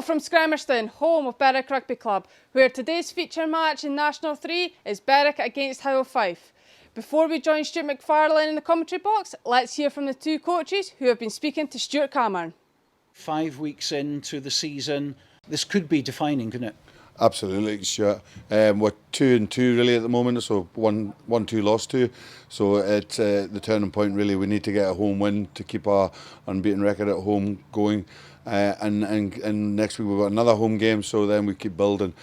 from Scremerston, home of Berwick Rugby Club, where today's feature match in National 3 is Berwick against Howe of Fife. Before we join Stuart McFarlane in the commentary box, let's hear from the two coaches who have been speaking to Stuart Cameron. 5 weeks into the season, this could be defining, couldn't it? Absolutely, Stuart. We're 2-2 really at the moment, so 1-2 lost 2. So it's the turning point really. We need to get a home win to keep our unbeaten record at home going. And next week we've got another home game, so then we keep building.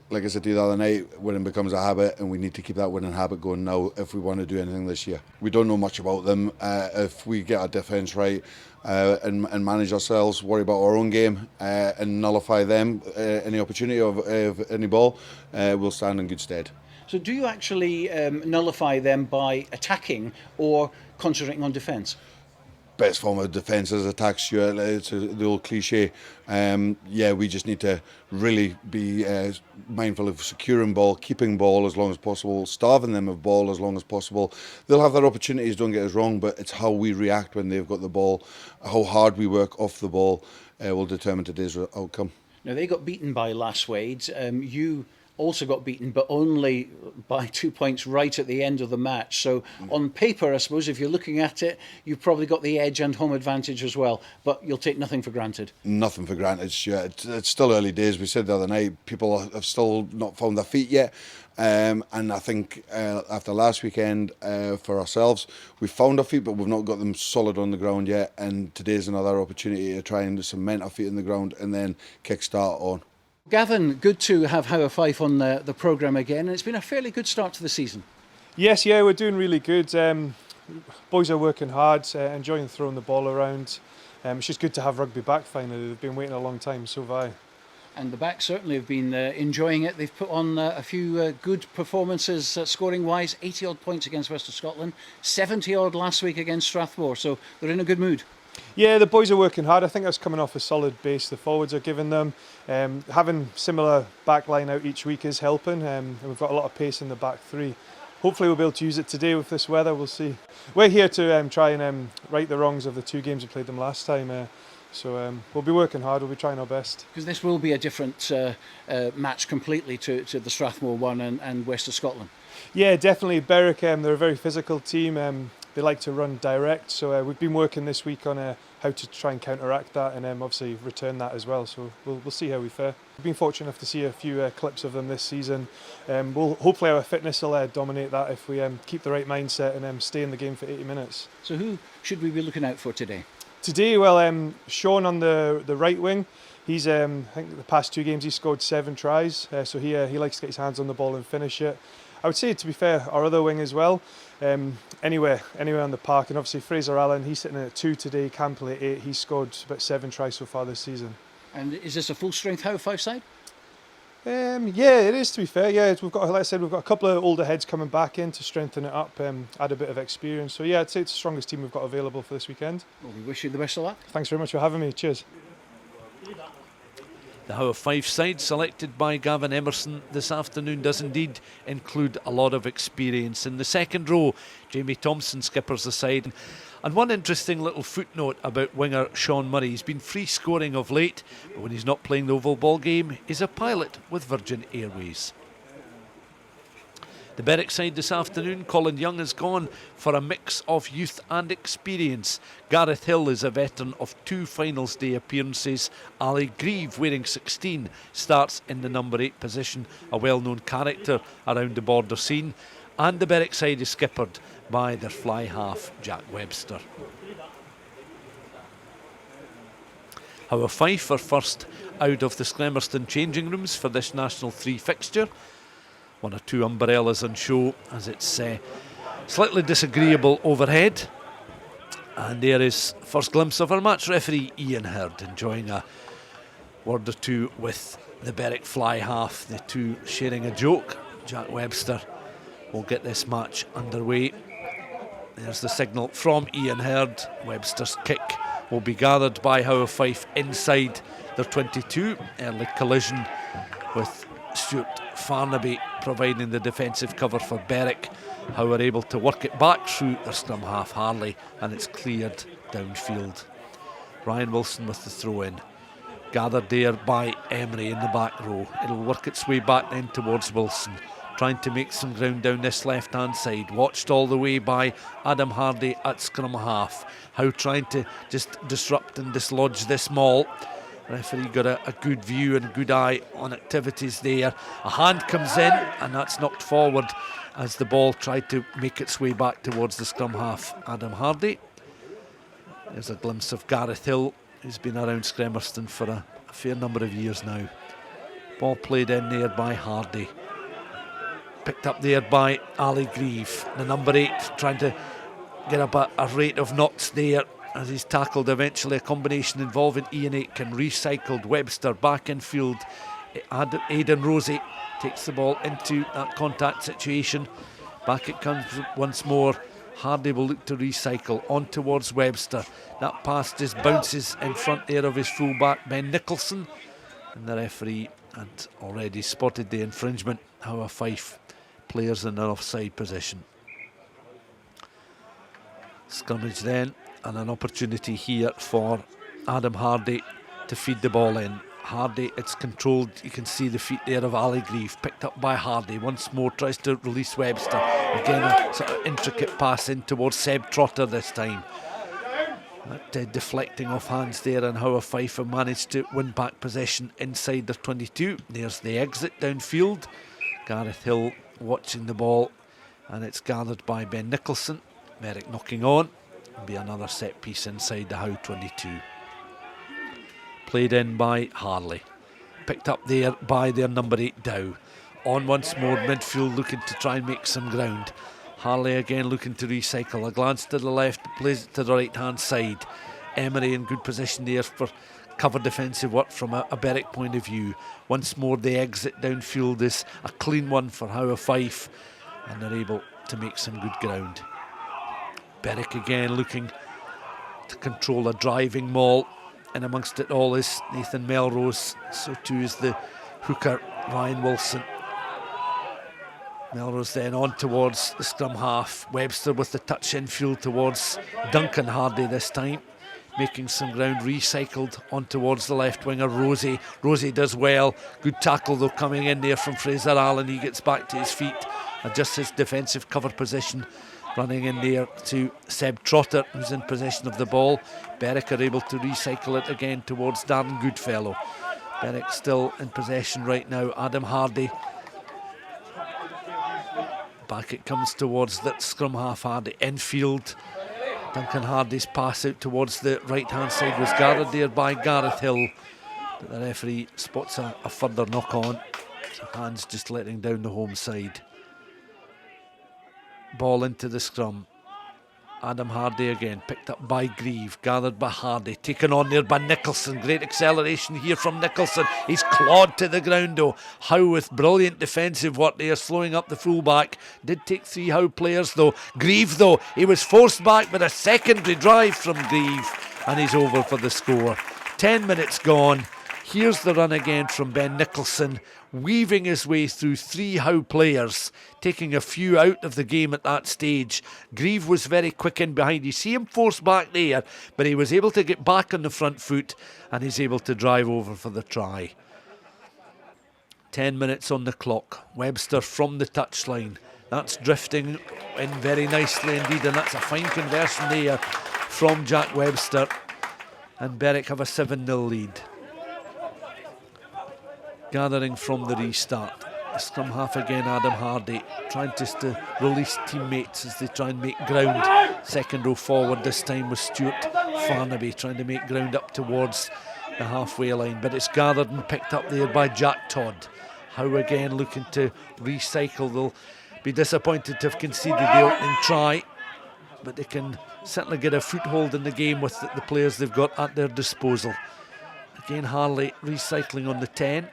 Like I said to you the other night, winning becomes a habit, and we need to keep that winning habit going now if we want to do anything this year. We don't know much about them. If we get our defence right and manage ourselves, worry about our own game and nullify them, any opportunity of any ball, we'll stand in good stead. So do you actually nullify them by attacking or concentrating on defence? Best form of defence is attack, Stuart. It's the old cliche. We just need to really be mindful of securing ball, keeping ball as long as possible, starving them of ball as long as possible. They'll have their opportunities, don't get us wrong, but it's how we react when they've got the ball, how hard we work off the ball will determine today's outcome. Now, they got beaten by Lastwade. You also got beaten, but only by 2 points right at the end of the match. So on paper, I suppose, if you're looking at it, you've probably got the edge and home advantage as well, but you'll take nothing for granted. Nothing for granted, Stuart. It's still early days. We said the other night, people have still not found their feet yet. And I think after last weekend, for ourselves, we've found our feet, but we've not got them solid on the ground yet. And today's another opportunity to try and cement our feet in the ground and then kick-start on. Gavin, good to have Howe of Fife on the programme again, and it's been a fairly good start to the season. Yes, we're doing really good. Boys are working hard, enjoying throwing the ball around. It's just good to have rugby back finally. They've been waiting a long time, so have I. And the backs certainly have been enjoying it. They've put on a few good performances scoring-wise, 80-odd points against West of Scotland, 70-odd last week against Strathmore, so they're in a good mood. Yeah, the boys are working hard. I think that's coming off a solid base the forwards are giving them. Having similar back line out each week is helping, and we've got a lot of pace in the back three. Hopefully we'll be able to use it today with this weather, we'll see. We're here to try and right the wrongs of the 2 games we played them last time. So we'll be working hard, we'll be trying our best. Because this will be a different match completely to the Strathmore one and West of Scotland. Yeah, definitely. Berwick, they're a very physical team. They like to run direct, so we've been working this week on how to try and counteract that and obviously return that as well. So we'll see how we fare. We've been fortunate enough to see a few clips of them this season. Hopefully our fitness will dominate that if we keep the right mindset and stay in the game for 80 minutes. So who should we be looking out for today? Today, well, Sean on the right wing. He's I think the past 2 games he scored 7 tries, so he likes to get his hands on the ball and finish it. I would say, to be fair, our other wing as well. Anywhere on the park, and obviously Fraser Allen, he's sitting at 2 today, Campbell at 8. He's scored about 7 tries so far this season. And is this a full strength Howe of Fife side? Yeah, it is, to be fair. Yeah, we've got, like I said, we've got a couple of older heads coming back in to strengthen it up, add a bit of experience. So yeah, I'd say it's the strongest team we've got available for this weekend. Well, we wish you the best of luck. Thanks very much for having me. Cheers. The Howe of Fife side, selected by Gavin Emerson this afternoon, does indeed include a lot of experience. In the second row, Jamie Thomson skippers the side. And one interesting little footnote about winger Sean Murray: he's been free scoring of late, but when he's not playing the oval ball game, he's a pilot with Virgin Airways. The Berwick side this afternoon, Colin Young has gone for a mix of youth and experience. Gareth Hill is a veteran of 2 finals day appearances. Ali Grieve, wearing 16, starts in the number 8 position, a well-known character around the border scene. And the Berwick side is skippered by their fly half, Jack Webster. Howe of Fife are first out of the Scremerston changing rooms for this National 3 fixture. 1 or 2 umbrellas on show as it's slightly disagreeable overhead. And there is first glimpse of our match referee Iain Heard enjoying a word or 2 with the Berwick fly half, the 2 sharing a joke. Jack Webster will get this match underway. There's the signal from Iain Heard. Webster's kick will be gathered by Howe of Fife inside their 22. Early collision with Stuart Farnaby providing the defensive cover for Berwick. Howe are able to work it back through their scrum half Harley, and it's cleared downfield. Ryan Wilson with the throw in. Gathered there by Emery in the back row. It'll work its way back then towards Wilson, trying to make some ground down this left hand side. Watched all the way by Adam Hardy at scrum half. Howe trying to just disrupt and dislodge this maul. Referee got a good view and good eye on activities there. A hand comes in and that's knocked forward as the ball tried to make its way back towards the scrum half, Adam Hardy. There's a glimpse of Gareth Hill, who's been around Scremerston for a fair number of years now. Ball played in there by Hardy. Picked up there by Ali Grieve, the number 8, trying to get up a rate of knots there as he's tackled eventually. A combination involving Iain Aitken, recycled Webster back in field. Aidan Rosie takes the ball into that contact situation. Back it comes once more. Hardy will look to recycle on towards Webster. That pass just bounces in front there of his fullback Ben Nicholson, and the referee had already spotted the infringement. Howe of Fife players in an offside position. Scrummage then, and an opportunity here for Adam Hardy to feed the ball in. Hardy, it's controlled, you can see the feet there of Ali Grieve, picked up by Hardy, once more tries to release Webster. Again a sort of intricate pass in towards Seb Trotter this time. That deflecting off hands there, and Howe of Fife have managed to win back possession inside their 22. There's the exit downfield. Gareth Hill watching the ball, and it's gathered by Ben Nicholson. Merrick knocking on. It'll be another set piece inside the Howe 22. Played in by Harley. Picked up there by their number 8 Dow. On once more, midfield looking to try and make some ground. Harley again looking to recycle. A glance to the left, plays it to the right hand side. Emery in good position there for cover defensive work from a Berwick point of view. Once more the exit downfield is a clean one for Howe of Fife, and they're able to make some good ground. Berwick again looking to control a driving maul, and amongst it all is Nathan Melrose. So too is the hooker Ryan Wilson. Melrose then on towards the scrum half. Webster with the touch infield towards Duncan Hardy this time, making some ground, recycled on towards the left winger Rosie. Rosie does well. Good tackle though coming in there from Fraser Allen. He gets back to his feet, adjusts his defensive cover position. Running in there to Seb Trotter, who's in possession of the ball. Berwick are able to recycle it again towards Darren Goodfellow. Berwick still in possession right now. Adam Hardy. Back it comes towards that scrum half. Hardy infield. Duncan Hardy's pass out towards the right hand side was gathered there by Gareth Hill, but the referee spots a further knock on. So hands just letting down the home side. Ball into the scrum. Adam Hardy again, picked up by Grieve, gathered by Hardy, taken on there by Nicholson. Great acceleration here from Nicholson. He's clawed to the ground though. Howe with brilliant defensive work there, slowing up the fullback. Did take 3 Howe players though. Grieve though, he was forced back with a secondary drive from Grieve, and he's over for the score. 10 minutes gone. Here's the run again from Ben Nicholson, weaving his way through 3 Howe players, taking a few out of the game at that stage. Grieve was very quick in behind. You see him forced back there, but he was able to get back on the front foot, and he's able to drive over for the try. 10 minutes on the clock. Webster from the touchline. That's drifting in very nicely indeed, and that's a fine conversion there from Jack Webster. And Berwick have a 7-0 lead. Gathering from the restart. The scrum half again, Adam Hardy, trying just to release teammates as they try and make ground. Second row forward this time with Stuart Farnaby, trying to make ground up towards the halfway line, but it's gathered and picked up there by Jack Todd. Howe again looking to recycle. They'll be disappointed to have conceded the opening try, but they can certainly get a foothold in the game with the players they've got at their disposal. Again Harley recycling on the 10.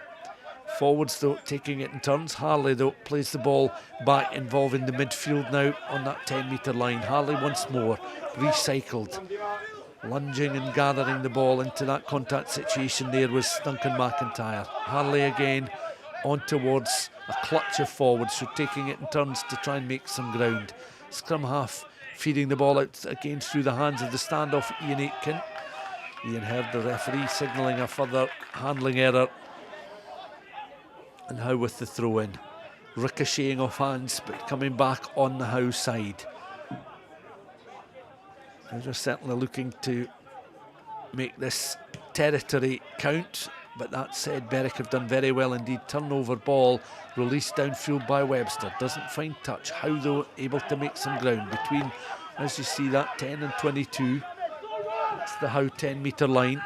Forwards though taking it in turns. Harley though plays the ball back, involving the midfield now on that 10-metre line. Harley once more recycled, lunging and gathering the ball into that contact situation there was Duncan McIntyre. Harley again on towards a clutch of forwards, so taking it in turns to try and make some ground. Scrum half feeding the ball out again through the hands of the standoff Iain Aitken. Iain Heard, the referee, signalling a further handling error. And Howe with the throw in. Ricocheting off hands, but coming back on the Howe side. They're certainly looking to make this territory count. But that said, Berwick have done very well indeed. Turnover ball, released downfield by Webster. Doesn't find touch. Howe, though, able to make some ground between, as you see, that 10 and 22. That's the Howe 10-metre line.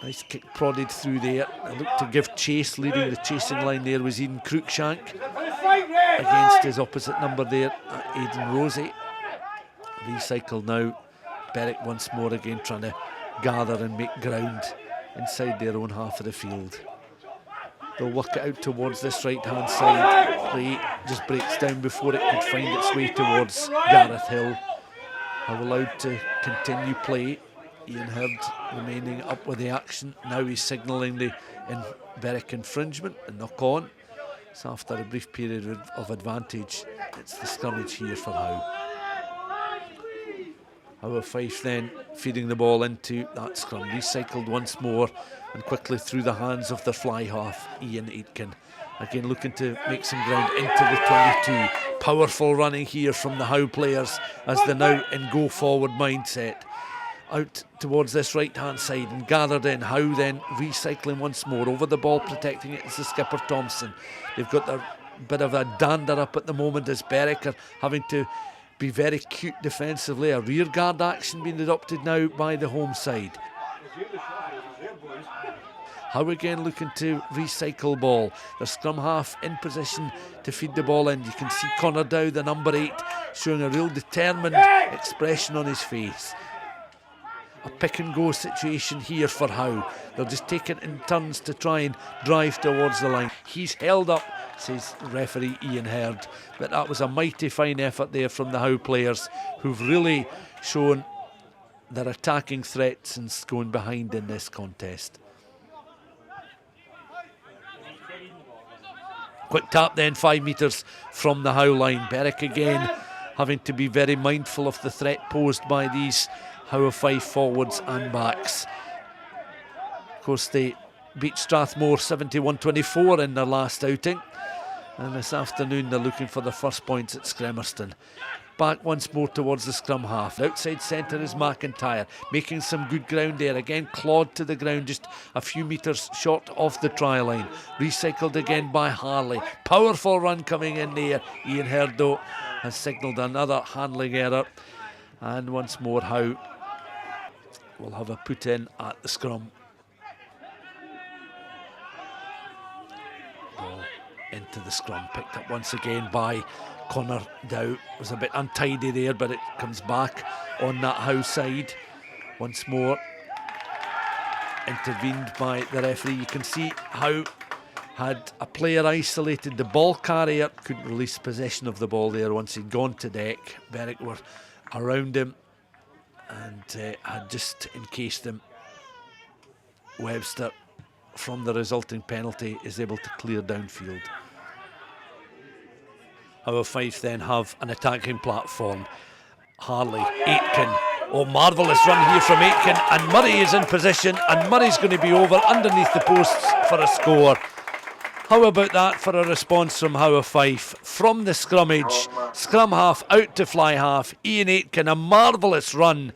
Nice kick prodded through there. They looked to give chase. Leading the chasing line there was Ian Cruikshank. Against his opposite number there, Aidan Rosie. Recycled now. Berwick once more again trying to gather and make ground inside their own half of the field. They'll work it out towards this right-hand side. Play just breaks down before it could find its way towards Gareth Hill. Are allowed to continue play. Iain Heard remaining up with the action. Now he's signalling the Berwick infringement and knock on. So after a brief period of advantage, it's the scrummage here for Howe. Howe of Fife then feeding the ball into that scrum. Recycled once more and quickly through the hands of their fly half, Ian Aitken. Again looking to make some ground into the 22. Powerful running here from the Howe players as they're now in go forward mindset. Out towards this right hand side and gathered in. Howe then recycling once more. Over the ball, protecting it is the skipper Thompson. They've got their bit of a dander up at the moment as Berwick are having to be very cute defensively. A rear guard action being adopted now by the home side. Howe again looking to recycle ball. The scrum half in position to feed the ball in. You can see Connor Dow, the number 8, showing a real determined expression on his face. A pick and go situation here for Howe. They'll just take it in turns to try and drive towards the line. He's held up, says referee Iain Heard, but that was a mighty fine effort there from the Howe players, who've really shown their attacking threat since going behind in this contest. Quick tap then, 5 metres from the Howe line. Berwick again having to be very mindful of the threat posed by these Howe of Fife forwards and backs. Of course, they beat Strathmore 71-24 in their last outing, and this afternoon they're looking for the first points at Scremerston. Back once more towards the scrum half. Outside centre is McIntyre, making some good ground there. Again clawed to the ground just a few metres short of the try line. Recycled again by Harley. Powerful run coming in there. Iain Heard, though, has signalled another handling error, and once more Howe will have a put in at the scrum. Ball into the scrum, picked up once again by Connor Dow. Was a bit untidy there, but it comes back on that Howe side. Once more intervened by the referee. You can see Howe had a player isolated. The ball carrier couldn't release possession of the ball there once he'd gone to deck. Berwick were around him and had just encased him. Webster, from the resulting penalty, is able to clear downfield. Howe of Fife then have an attacking platform. Harley, Aitken. Oh, marvellous run here from Aitken, and Murray is in position, and Murray's going to be over underneath the posts for a score. How about that for a response from Howe of Fife? From the scrummage, scrum half out to fly half, Ian Aitken, a marvellous run,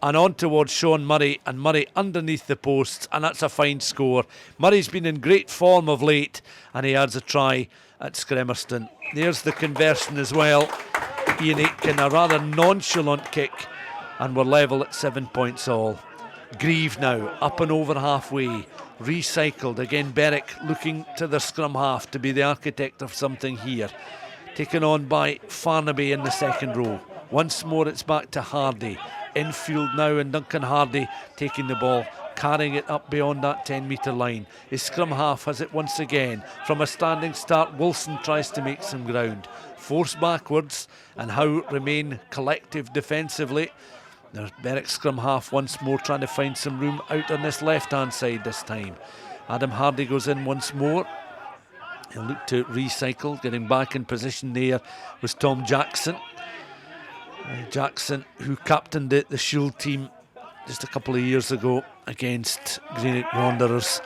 and on towards Sean Murray, and Murray underneath the posts, and that's a fine score. Murray's been in great form of late, and he adds a try at Scremerston. There's the conversion as well. Ian Aitken, a rather nonchalant kick, and we're level at 7 points all. Grieve now up and over halfway. Recycled again. Berwick looking to the scrum half to be the architect of something here. Taken on by Farnaby in the second row. Once more it's back to Hardy. Infield now, and Duncan Hardy taking the ball, carrying it up beyond that 10-metre line. His scrum half has it once again. From a standing start, Wilson tries to make some ground. Forced backwards, and Howe remain collective defensively. There's Berwick scrum half once more trying to find some room out on this left-hand side this time. Adam Hardy goes in once more. He'll look to recycle. Getting back in position there was Tom Jackson. Jackson, who captained the Shield team just a couple of years ago against Greenock Wanderers.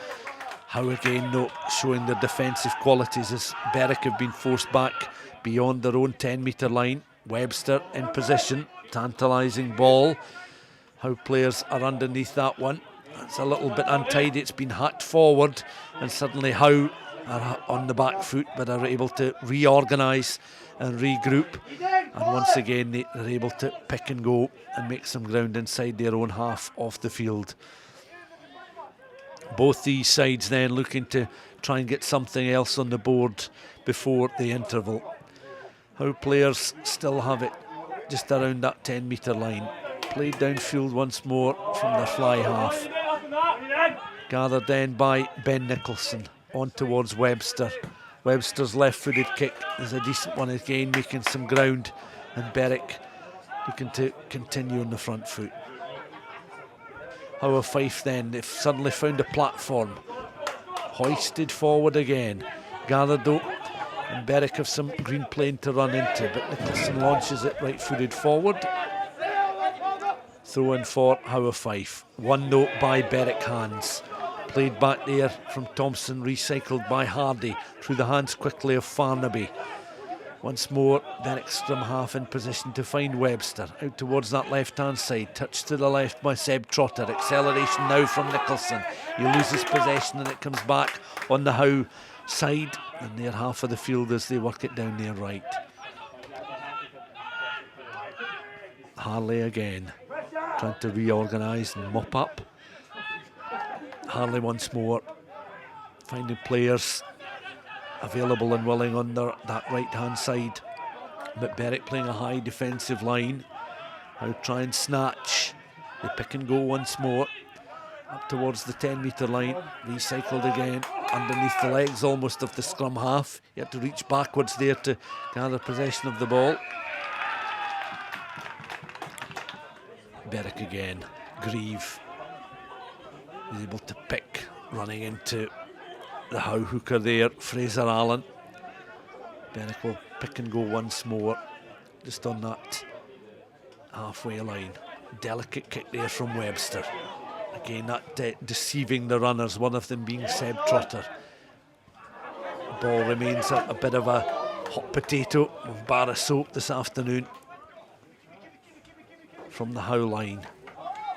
How again, though, showing their defensive qualities as Berwick have been forced back beyond their own 10-metre line. Webster in position, tantalising ball. How players are underneath that one. It's a little bit untidy, it's been hacked forward, and suddenly Howe are on the back foot but are able to reorganise and regroup, and once again they're able to pick and go and make some ground inside their own half of the field. Both these sides then looking to try and get something else on the board before the interval. How players still have it just around that 10-metre line. Played downfield once more from their fly half. Gathered then by Ben Nicholson on towards Webster. Webster's left-footed kick is a decent one again, making some ground, and Berwick looking to continue on the front foot. Howe of Fife then, they've suddenly found a platform. Hoisted forward again. Gathered though, and Berwick have some green plane to run into, but Nicholson launches it right-footed forward. Throw in for Howe of Fife. One note by Berwick hands. Played back there from Thomson, recycled by Hardy through the hands quickly of Farnaby. Once more, Berwick scrum half in position to find Webster. Out towards that left-hand side. Touch to the left by Seb Trotter. Acceleration now from Nicholson. He loses possession and it comes back on the Howe side. And their half of the field as they work it down their right. Harley again. Trying to reorganise and mop up. Harley once more. Finding players available and willing on that right-hand side. But Berwick playing a high defensive line. Now try and snatch. They pick and go once more. Up towards the 10-metre line. Recycled again. Underneath the legs almost of the scrum half. You have to reach backwards there to gather possession of the ball. Berwick again. Grieve is able to pick. Running into the Howe hooker there, Fraser Allen. Berwick will pick and go once more, just on that halfway line. Delicate kick there from Webster. Again, that deceiving the runners, one of them being Seb Trotter. Ball remains a bit of a hot potato, with bar of soap this afternoon. From the Howe line,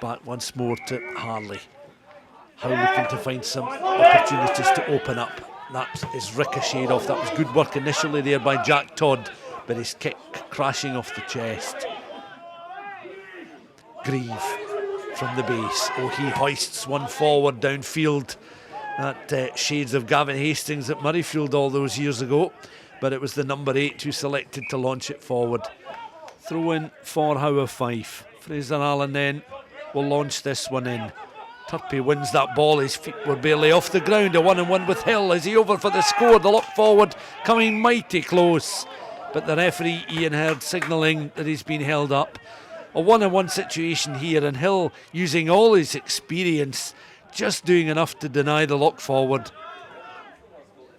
back once more to Harley. Howe looking to find some opportunities to open up. That is ricocheted off. That was good work initially there by Jack Todd, but his kick crashing off the chest. Grieve from the base. Oh, he hoists one forward downfield. That shades of Gavin Hastings at Murrayfield all those years ago, but it was the number 8 who selected to launch it forward. Throw in for Howe of Fife. Fraser Allen then will launch this one in. Turpie wins that ball, his feet were barely off the ground. A 1-on-1 with Hill. Is he over for the score? The look forward coming mighty close, but the referee Iain Heard signalling that he's been held up. A 1-on-1 situation here, and Hill using all his experience, just doing enough to deny the look forward.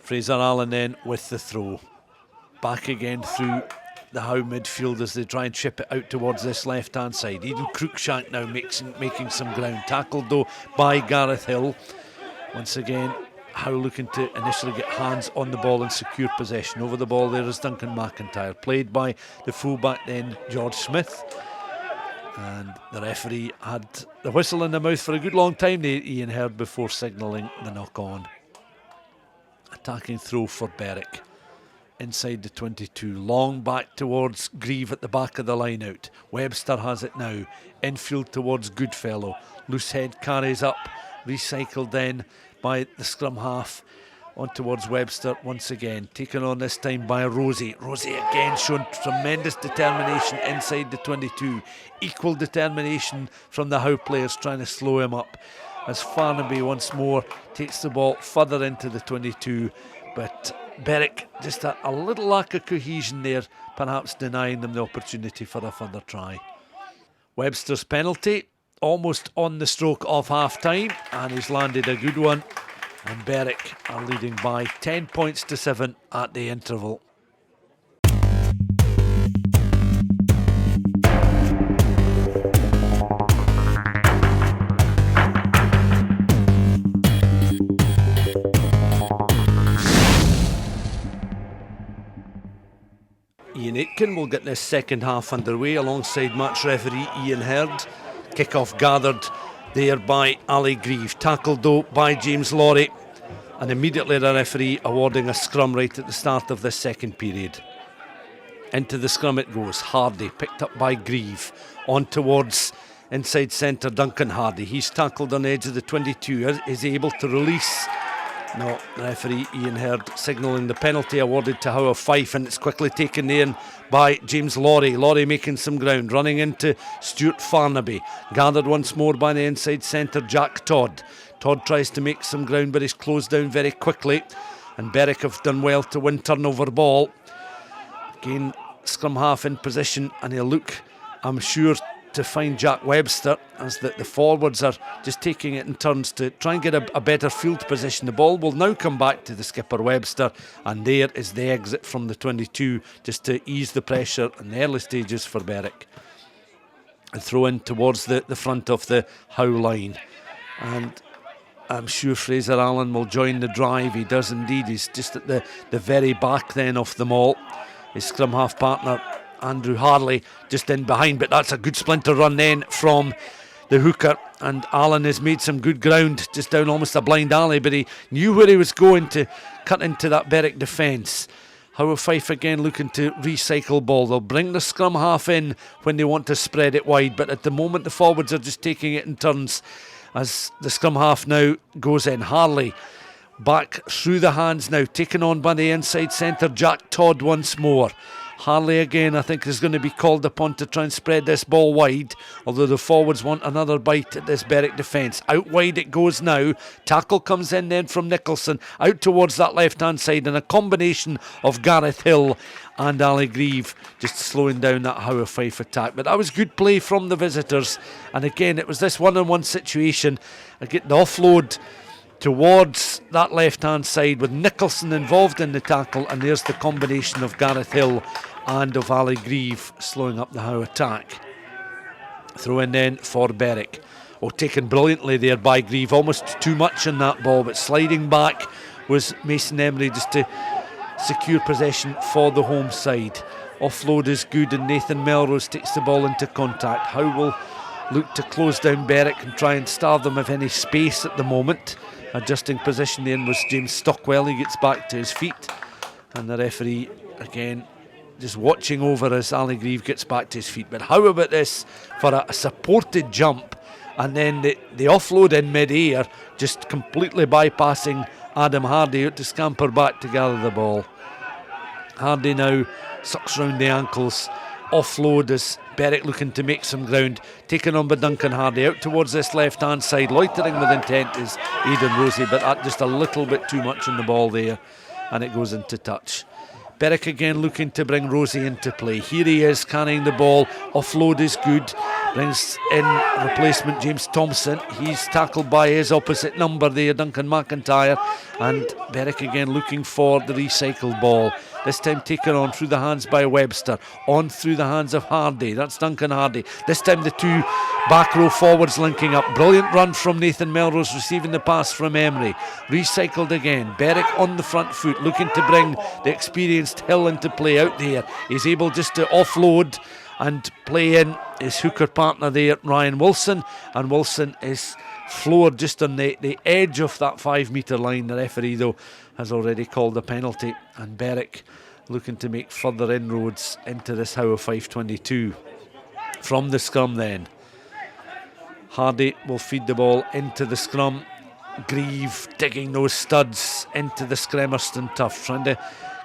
Fraser Allen then with the throw. Back again through the Howe midfield as they try and chip it out towards this left-hand side. Even Cruikshank now making some ground. Tackled though by Gareth Hill. Once again, Howe looking to initially get hands on the ball and secure possession. Over the ball there is Duncan McIntyre, played by the fullback then George Smith. And the referee had the whistle in the mouth for a good long time there, Iain Heard, before signalling the knock-on. Attacking throw for Berwick. Inside the 22, long back towards Grieve at the back of the line out. Webster has it now, infield towards Goodfellow. Loose head carries up, recycled then by the scrum half on towards Webster once again. Taken on this time by Rosie. Rosie again showing tremendous determination inside the 22. Equal determination from the Howe players trying to slow him up. As Farnaby once more takes the ball further into the 22, but Berwick just a little lack of cohesion there, perhaps denying them the opportunity for a further try. Webster's penalty almost on the stroke of half time, and he's landed a good one, and Berwick are leading by 10 points to 7 at the interval. Ian Aitken will get this second half underway alongside match referee Iain Heard. Kick-off gathered there by Ali Grieve, tackled though by James Lawrie, and immediately the referee awarding a scrum right at the start of this second period. Into the scrum it goes. Hardy picked up by Grieve, on towards inside centre Duncan Hardy. He's tackled on the edge of the 22, is able to release. No, referee Iain Heard signalling the penalty awarded to Howe of Fife, and it's quickly taken in by James Lawrie. Lawrie making some ground, running into Stuart Farnaby. Gathered once more by the inside centre Jack Todd. Todd tries to make some ground, but he's closed down very quickly, and Berwick have done well to win turnover ball. Again, scrum half in position, and he'll look, I'm sure, to find Jack Webster, as the forwards are just taking it in turns to try and get a better field position. The ball will now come back to the skipper Webster, and there is the exit from the 22 just to ease the pressure in the early stages for Berwick. And throw in towards the front of the Howe line, and I'm sure Fraser Allen will join the drive. He does indeed. He's just at the very back then of them all. His scrum half partner Andrew Harley just in behind, but that's a good splinter run then from the hooker, and Allen has made some good ground just down almost a blind alley, but he knew where he was going to cut into that Berwick defence. Howe of Fife again looking to recycle ball. They'll bring the scrum half in when they want to spread it wide, but at the moment the forwards are just taking it in turns as the scrum half now goes in. Harley back through the hands now, taken on by the inside centre Jack Todd once more. Harley again, I think, is going to be called upon to try and spread this ball wide, although the forwards want another bite at this Berwick defence. Out wide it goes now. Tackle comes in then from Nicholson out towards that left hand side, and a combination of Gareth Hill and Ali Grieve just slowing down that Howe of Fife attack. But that was good play from the visitors, and again it was this one-on-one situation. I get the offload towards that left hand side with Nicholson involved in the tackle, and there's the combination of Gareth Hill and of Ali Grieve slowing up the Howe attack. Throw in then for Berwick. Taken brilliantly there by Grieve, almost too much in that ball, but sliding back was Mason Emery just to secure possession for the home side. Offload is good, and Nathan Melrose takes the ball into contact. Howe will look to close down Berwick and try and starve them of any space at the moment. Adjusting position then was James Stockwell. He gets back to his feet, and the referee again just watching over as Ali Grieve gets back to his feet. But how about this for a supported jump, and then the offload in mid-air, just completely bypassing Adam Hardy out to scamper back to gather the ball. Hardy now sucks round the ankles. Offload as Berwick looking to make some ground, taken on by Duncan Hardy out towards this left hand side. Loitering with intent is Aidan Rosie, but that just a little bit too much on the ball there, and it goes into touch. Berwick again looking to bring Rosie into play. Here he is carrying the ball. Offload is good. Brings in replacement James Thomson. He's tackled by his opposite number there, Duncan McIntyre. And Berwick again looking for the recycled ball. This time taken on through the hands by Webster. On through the hands of Hardy. That's Duncan Hardy. This time the two back row forwards linking up. Brilliant run from Nathan Melrose, receiving the pass from Emery. Recycled again. Berwick on the front foot, looking to bring the experienced Hill into play out there. He's able just to offload and play in his hooker partner there, Ryan Wilson, and Wilson is floored just on the edge of that 5 metre line. The referee though has already called a penalty, and Berwick looking to make further inroads into this Howe of Fife 22. From the scrum then, Hardy will feed the ball into the scrum. Grieve digging those studs into the Scremerston turf, trying to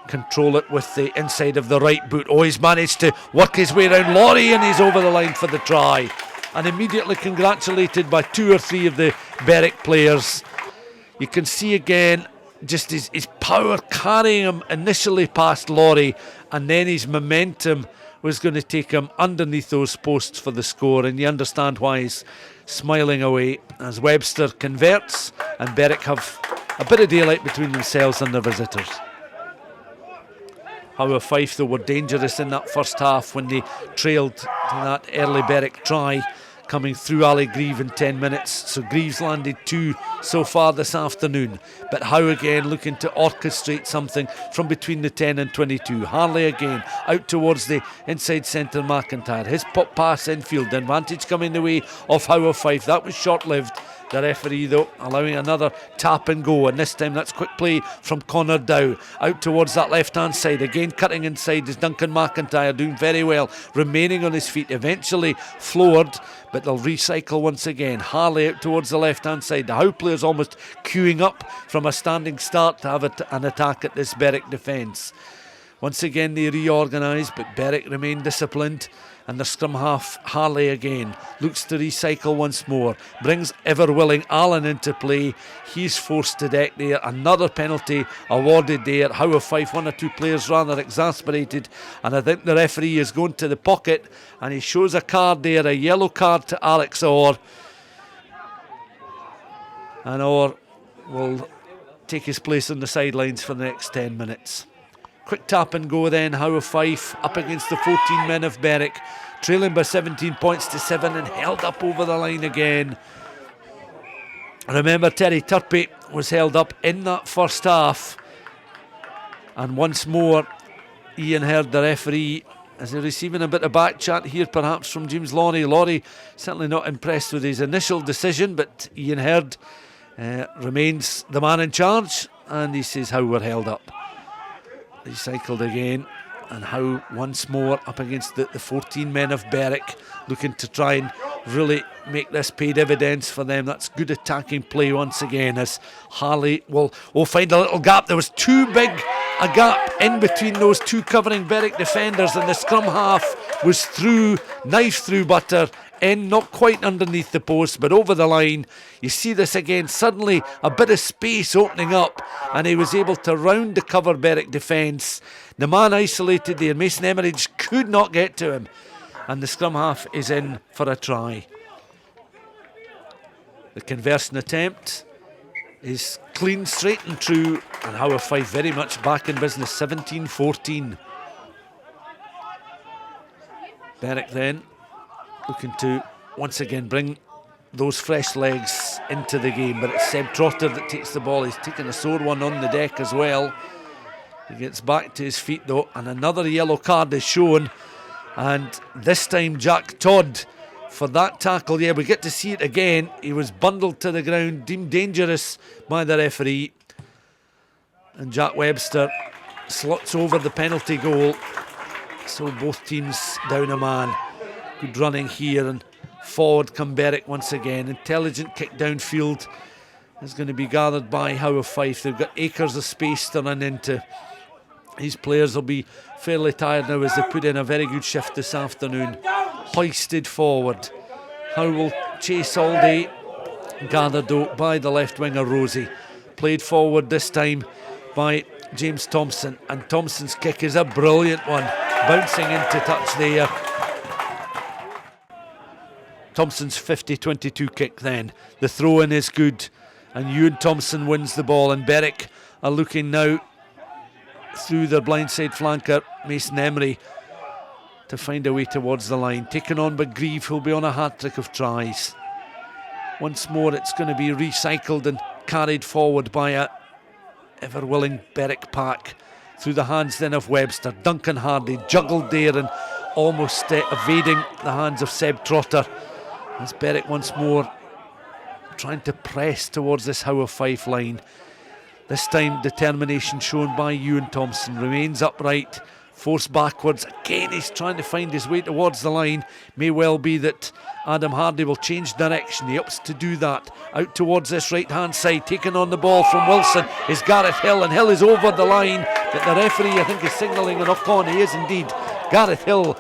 control it with the inside of the right boot. He's managed to work his way around Lawrie, and he's over the line for the try, and immediately congratulated by 2 or 3 of the Berwick players. You can see again just his power carrying him initially past Lawrie, and then his momentum was going to take him underneath those posts for the score, and you understand why he's smiling away as Webster converts, and Berwick have a bit of daylight between themselves and their visitors. Howe of Fife though were dangerous in that first half when they trailed to that early Berwick try. coming through Ali Grieve in 10 minutes. So Grieve's landed 2 so far this afternoon. But Howe again looking to orchestrate something from between the 10 and 22. Harley again out towards the inside centre McIntyre. His pop pass infield. Advantage coming the way of Howe of Fife. That was short-lived. The referee, though, allowing another tap and go, and this time that's quick play from Connor Dow out towards that left-hand side. Again cutting inside is Duncan McIntyre, doing very well, remaining on his feet, eventually floored, but they'll recycle once again. Harley out towards the left-hand side. The Howe players almost queuing up from a standing start to have an attack at this Berwick defence. Once again they reorganise, but Berwick remain disciplined. And the scrum half, Harley again, looks to recycle once more. Brings ever-willing Allen into play. He's forced to deck there. Another penalty awarded there. Howe of Fife, 1 or 2 players rather exasperated. And I think the referee is going to the pocket. And he shows a card there, a yellow card to Alex Orr. And Orr will take his place on the sidelines for the next 10 minutes. Quick tap and go then, Howe of Fife up against the 14 men of Berwick, trailing by 17 points to 7 and held up over the line again. Remember, Terry Turpey was held up in that first half. And once more, Iain Heard, the referee, is receiving a bit of back chat here perhaps from James Laurie. Laurie certainly not impressed with his initial decision, but Iain Heard remains the man in charge, and he says how we're held up. Recycled again, and Howe once more up against the 14 men of Berwick, looking to try and really make this pay dividends for them. That's good attacking play once again as Harley will find a little gap. There was too big a gap in between those two covering Berwick defenders, and the scrum half was through, knife through butter, in, not quite underneath the post, but over the line. You see this again, suddenly a bit of space opening up, and he was able to round the cover Berwick defence. The man isolated there, Mason Emeridge could not get to him, and the scrum half is in for a try. The conversion attempt is clean, straight and true, and Howe of Fife very much back in business, 17-14. Berwick then looking to once again bring those fresh legs into the game, but it's Seb Trotter that takes the ball. He's taken a sore one on the deck as well. He gets back to his feet though, and another yellow card is shown, and this time Jack Todd for that tackle. Yeah, we get to see it again. He was bundled to the ground, deemed dangerous by the referee, and Jack Webster slots over the penalty goal, so both teams down a man. Good running here, and forward come Berwick once again. Intelligent kick downfield is going to be gathered by Howe of Fife. They've got acres of space to run into. These players will be fairly tired now as they put in a very good shift this afternoon. Hoisted forward. Howe will chase all day. Gathered though by the left winger Rosie. Played forward this time by James Thomson, and Thompson's kick is a brilliant one, bouncing into touch there. Thompson's 50-22 kick then. The throw in is good, and Ewan Thompson wins the ball, and Berwick are looking now through their blindside flanker Mason Emery to find a way towards the line. Taken on by Grieve, who'll be on a hat-trick of tries. Once more it's going to be recycled and carried forward by a ever-willing Berwick pack through the hands then of Webster. Duncan Hardy juggled there and almost evading the hands of Seb Trotter. As Berwick once more trying to press towards this Howe of Fife line. This time determination shown by Ewan Thompson. Remains upright, forced backwards. Again he's trying to find his way towards the line. May well be that Adam Hardy will change direction. He opts to do that. Out towards this right hand side. Taking on the ball from Wilson is Gareth Hill, and Hill is over the line. But the referee I think is signalling a knock-on. He is indeed. Gareth Hill,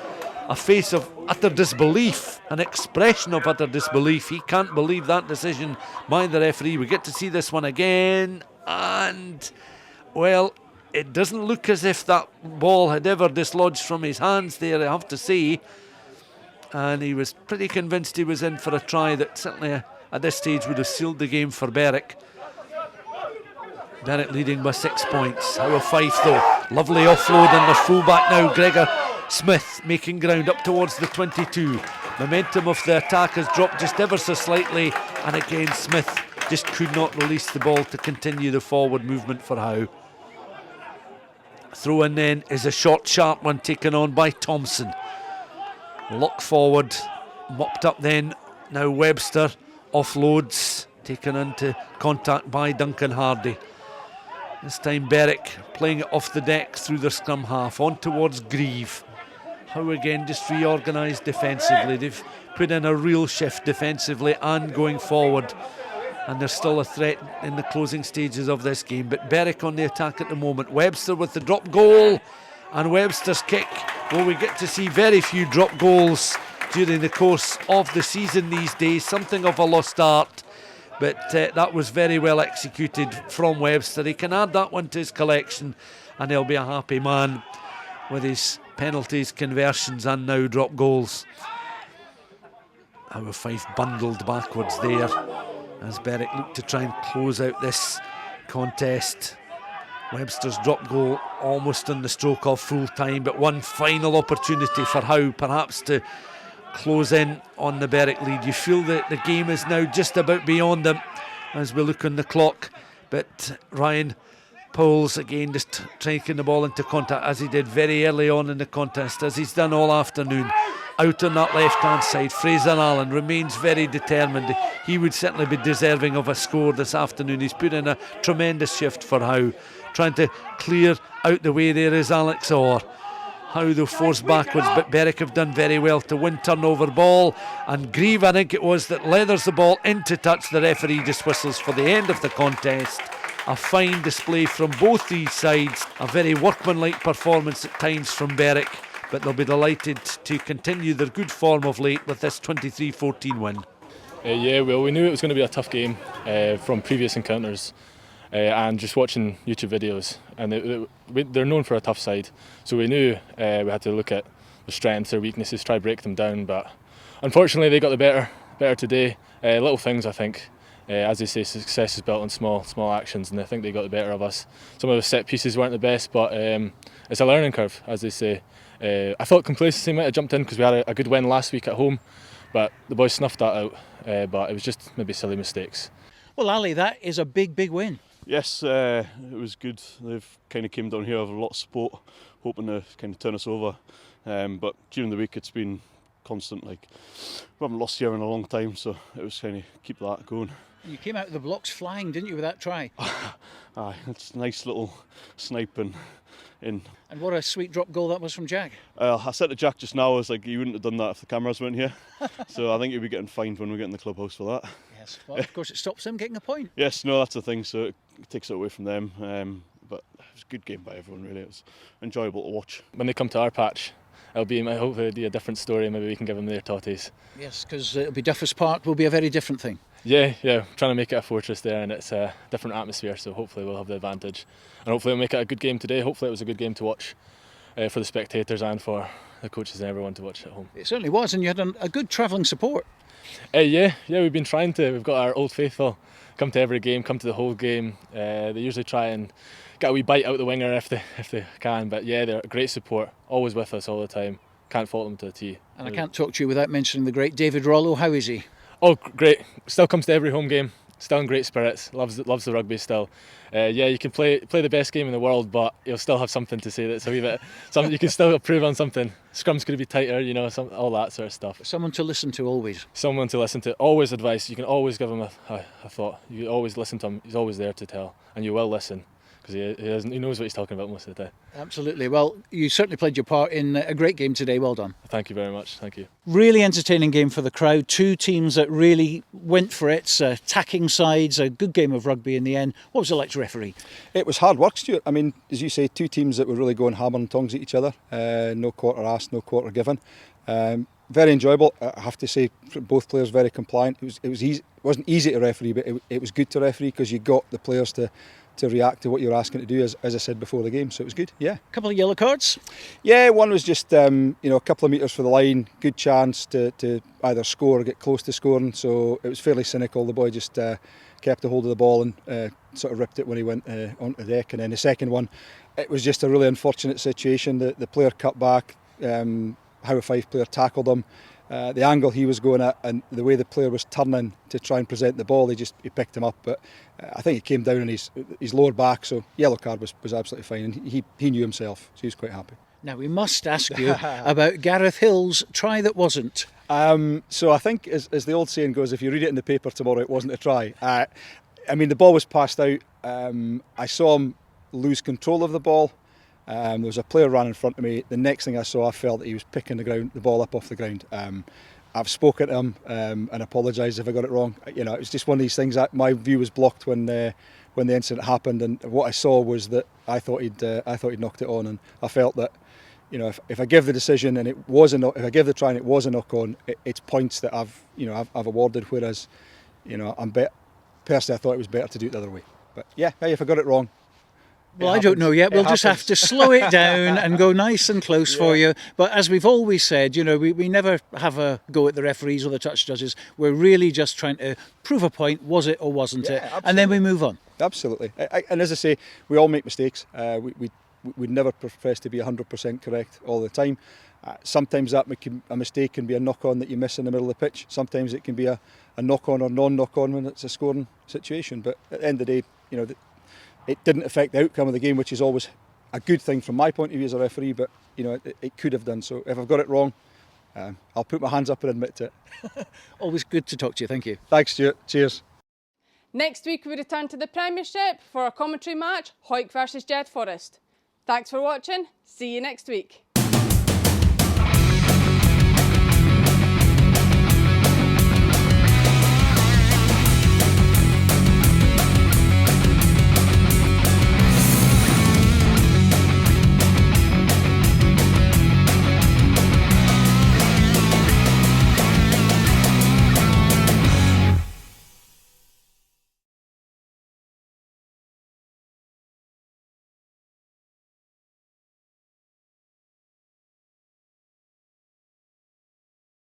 a face of utter disbelief, an expression of utter disbelief. He can't believe that decision by the referee. We get to see this one again, and well, it doesn't look as if that ball had ever dislodged from his hands there, I have to say. And he was pretty convinced he was in for a try that certainly at this stage would have sealed the game for Berwick. Berwick leading by 6 points. Howe of Fife though, lovely offload, and their fullback now, Gregor Smith, making ground up towards the 22. Momentum of the attack has dropped just ever so slightly, and again Smith just could not release the ball to continue the forward movement for Howe. Throw in then is a short, sharp one taken on by Thomson. Lock forward, mopped up then. Now Webster offloads, taken into contact by Duncan Hardy. This time Berwick playing it off the deck through their scrum half, on towards Grieve. Howe again just reorganised defensively. They've put in a real shift defensively and going forward, and there's still a threat in the closing stages of this game. But Berwick on the attack at the moment. Webster with the drop goal, and Webster's kick. Well, we get to see very few drop goals during the course of the season these days. Something of a lost art, but that was very well executed from Webster. He can add that one to his collection, and he'll be a happy man with his penalties, conversions and now drop goals. Howe of Fife bundled backwards there as Berwick looked to try and close out this contest. Webster's drop goal almost on the stroke of full time, but one final opportunity for Howe perhaps to close in on the Berwick lead. You feel that the game is now just about beyond them as we look on the clock, but Ryan Powell's again just taking the ball into contact as he did very early on in the contest, as he's done all afternoon. Out on that left hand side, Fraser Allen remains very determined. He would certainly be deserving of a score this afternoon. He's put in a tremendous shift for Howe, trying to clear out the way. There is Alex Orr. Howe though forced backwards, but Berwick have done very well to win turnover ball, and Grieve, I think it was, that leathers the ball into touch. The referee just whistles for the end of the contest. A fine display from both these sides, a very workmanlike performance at times from Berwick, but they'll be delighted to continue their good form of late with this 23-14 win. Yeah, well, we knew it was going to be a tough game from previous encounters, and just watching YouTube videos, and they're known for a tough side, so we knew we had to look at the strengths, their weaknesses, try to break them down, but unfortunately they got the better today. Little things, I think. As they say, success is built on small actions, and I think they got the better of us. Some of the set pieces weren't the best, but it's a learning curve, as they say. I thought complacency might have jumped in because we had a good win last week at home, but the boys snuffed that out, but it was just maybe silly mistakes. Well, Ali, that is a big win. Yes, it was good. They've kind of came down here with a lot of support, hoping to kind of turn us over, but during the week it's been constant. Like, we haven't lost here in a long time, so it was kind of keep that going. You came out of the blocks flying, didn't you, with that try? Aye, it's a nice little sniping in. And what a sweet drop goal that was from Jack. I said to Jack just now, I was like, you wouldn't have done that if the cameras weren't here. So I think you'll be getting fined when we get in the clubhouse for that. Yes, well, of course it stops them getting a point. Yes, no, that's the thing, so it takes it away from them. But it was a good game by everyone, really. It was enjoyable to watch. When they come to our patch, hopefully it'll be a different story. Maybe we can give them their totties. Yes, because it'll be Duffus Park will be a very different thing. Yeah, trying to make it a fortress there, and it's a different atmosphere, so hopefully we'll have the advantage. And hopefully we'll make it a good game today. Hopefully it was a good game to watch for the spectators and for the coaches and everyone to watch at home. It certainly was, and you had a good travelling support. Yeah, we've been trying to. We've got our old faithful come to every game, come to the whole game. They usually try and get a wee bite out the winger if they can, but yeah, they're great support, always with us all the time. Can't fault them to a T. And I can't talk to you without mentioning the great David Rollo. How is he? Oh, great. Still comes to every home game. Still in great spirits. Loves the rugby still. You can play the best game in the world, but you'll still have something to say that's a wee bit. You can still improve on something. Scrum's going to be tighter, all that sort of stuff. Someone to listen to always. Someone to listen to. Always advice. You can always give him a thought. You can always listen to him. He's always there to tell, and you will listen. Because he knows what he's talking about most of the time. Absolutely. Well, you certainly played your part in a great game today. Well done. Thank you very much. Thank you. Really entertaining game for the crowd. Two teams that really went for it. Attacking sides. A good game of rugby in the end. What was it like to referee? It was hard work, Stuart. I mean, as you say, two teams that were really going hammer and tongs at each other. No quarter asked, no quarter given. Very enjoyable. I have to say, both players very compliant. It was easy. It wasn't easy to referee, but it was good to referee because you got the players to react to what you're asking to do, as I said before the game, so it was good. Yeah. A couple of yellow cards? Yeah, one was just a couple of metres for the line, good chance to either score or get close to scoring, so it was fairly cynical. The boy just kept a hold of the ball and sort of ripped it when he went onto the deck. And then the second one, it was just a really unfortunate situation. The player cut back, Howe of Fife player tackled him, the angle he was going at and the way the player was turning to try and present the ball, he picked him up. But I think he came down on his lower back, so yellow card was absolutely fine, and he knew himself, so he was quite happy. Now we must ask you about Gareth Hill's try that wasn't. So I think, as the old saying goes, if you read it in the paper tomorrow, it wasn't a try. I mean, the ball was passed out. I saw him lose control of the ball. There was a player ran in front of me. The next thing I saw, I felt that he was picking the ball up off the ground. I've spoken to him and apologised if I got it wrong. You know, it was just one of these things that my view was blocked when the incident happened, and what I saw was that I thought he'd knocked it on, and I felt that, you know, if I give the decision and it was if I give the try and it was a knock on, it's points that I've awarded. Whereas, you know, personally I thought it was better to do it the other way. But yeah, hey, if I got it wrong. Well, I don't know yet. We'll just have to slow it down and go nice and close for you. But as we've always said, you know, we never have a go at the referees or the touch judges. We're really just trying to prove a point. Was it or wasn't it? Absolutely. And then we move on. Absolutely. And as I say, we all make mistakes. We'd never profess to be 100% correct all the time. Sometimes a mistake can be a knock-on that you miss in the middle of the pitch. Sometimes it can be a knock-on or non-knock-on when it's a scoring situation. But at the end of the day, you know, it didn't affect the outcome of the game, which is always a good thing from my point of view as a referee. But you know, it could have done. So if I've got it wrong, I'll put my hands up and admit to it. Always good to talk to you. Thank you. Thanks, Stuart. Cheers. Next week we return to the Premiership for a commentary match, Hoyk versus Jed Forest. Thanks for watching. See you next week.